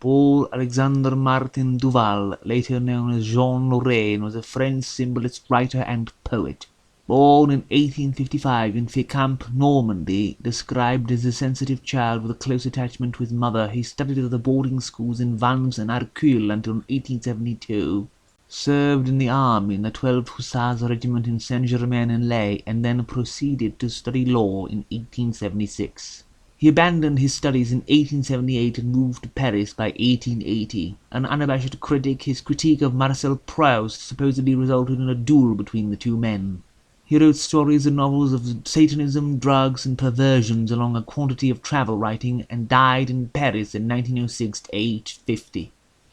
Paul Alexander Martin Duval, later known as Jean Lorrain, was a French symbolist, writer and poet. Born in 1855 in Fécamp, Normandy, described as a sensitive child with a close attachment to his mother, he studied at the boarding schools in Vannes and Arcueil until 1872, served in the army in the 12th Hussars Regiment in Saint-Germain-en-Laye, and then proceeded to study law in 1876. He abandoned his studies in 1878 and moved to Paris by 1880. An unabashed critic, his critique of Marcel Proust supposedly resulted in a duel between the two men. He wrote stories and novels of Satanism, drugs, and perversions, along a quantity of travel writing, and died in Paris in 1906 aged 50.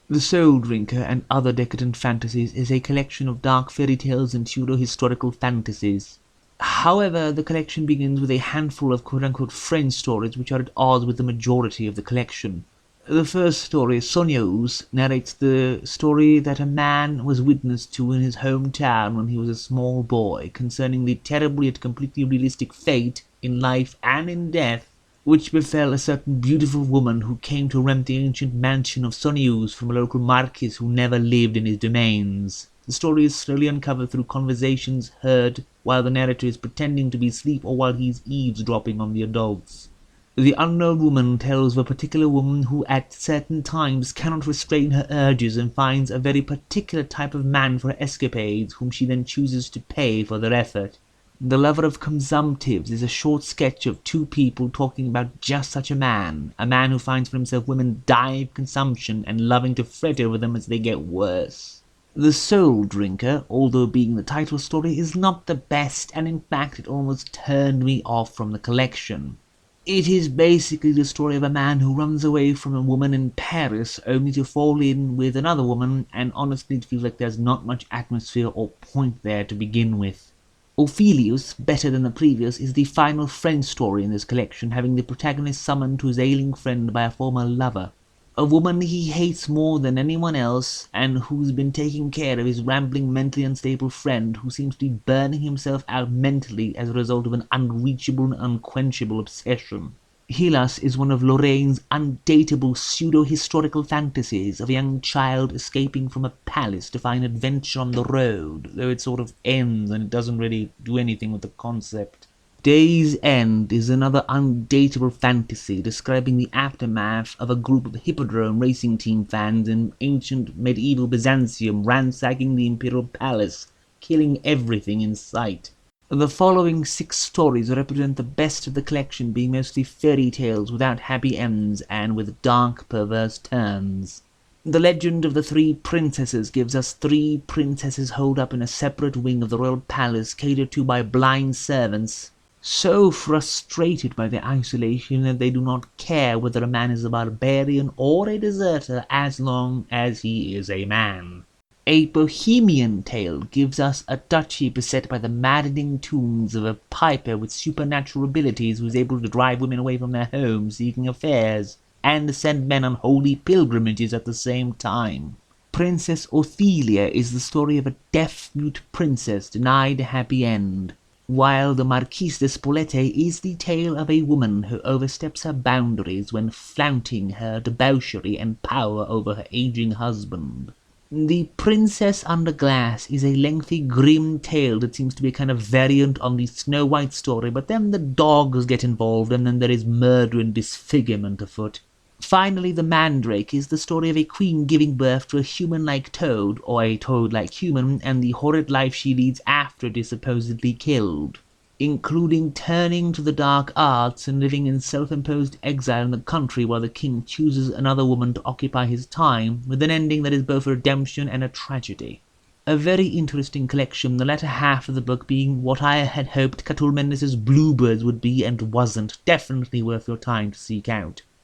The Soul Drinker and Other Decadent Fantasies is a collection of dark fairy tales and pseudo-historical fantasies. However, the collection begins with a handful of quote-unquote French stories which are at odds with the majority of the collection. The first story, Sogneuse, narrates the story that a man was witness to in his hometown when he was a small boy, concerning the terrible yet completely realistic fate, in life and in death, which befell a certain beautiful woman who came to rent the ancient mansion of Sogneuse from a local marquis who never lived in his domains. The story is slowly uncovered through conversations heard while the narrator is pretending to be asleep or while he is eavesdropping on the adults. The unknown woman tells of a particular woman who at certain times cannot restrain her urges and finds a very particular type of man for her escapades, whom she then chooses to pay for their effort. The Lover of Consumptives is a short sketch of two people talking about just such a man who finds for himself women dying of consumption and loving to fret over them as they get worse. The Soul Drinker, although being the title story, is not the best, and in fact it almost turned me off from the collection. It is basically the story of a man who runs away from a woman in Paris only to fall in with another woman, and honestly it feels like there's not much atmosphere or point there to begin with. Ophelius, better than the previous, is the final French story in this collection, having the protagonist summoned to his ailing friend by a former lover. A woman he hates more than anyone else, and who's been taking care of his rambling, mentally unstable friend, who seems to be burning himself out mentally as a result of an unreachable and unquenchable obsession. Hylas is one of Lorrain's undateable pseudo-historical fantasies of a young child escaping from a palace to find adventure on the road, though it sort of ends and it doesn't really do anything with the concept. Day's End is another undateable fantasy describing the aftermath of a group of Hippodrome racing team fans in ancient medieval Byzantium ransacking the imperial palace, killing everything in sight. The following 6 stories represent the best of the collection, being mostly fairy tales without happy ends and with dark, perverse turns. The Legend of the Three Princesses gives us 3 princesses holed up in a separate wing of the royal palace, catered to by blind servants, so frustrated by their isolation that they do not care whether a man is a barbarian or a deserter as long as he is a man. A Bohemian Tale gives us a duchy beset by the maddening tunes of a piper with supernatural abilities who is able to drive women away from their homes seeking affairs, and send men on holy pilgrimages at the same time. Princess Ophelia is the story of a deaf-mute princess denied a happy end, while the Marquise de Spolette is the tale of a woman who oversteps her boundaries when flaunting her debauchery and power over her aging husband. The Princess Under Glass is a lengthy Grimm tale that seems to be a kind of variant on the Snow White story, but then the dogs get involved and then there is murder and disfigurement afoot. Finally, The Mandrake is the story of a queen giving birth to a human-like toad, or a toad-like human, and the horrid life she leads after it is supposedly killed, including turning to the dark arts and living in self-imposed exile in the country while the king chooses another woman to occupy his time, with an ending that is both a redemption and a tragedy. A very interesting collection, the latter half of the book being what I had hoped Catull Mendes's Bluebirds would be and wasn't. Definitely worth your time to seek out.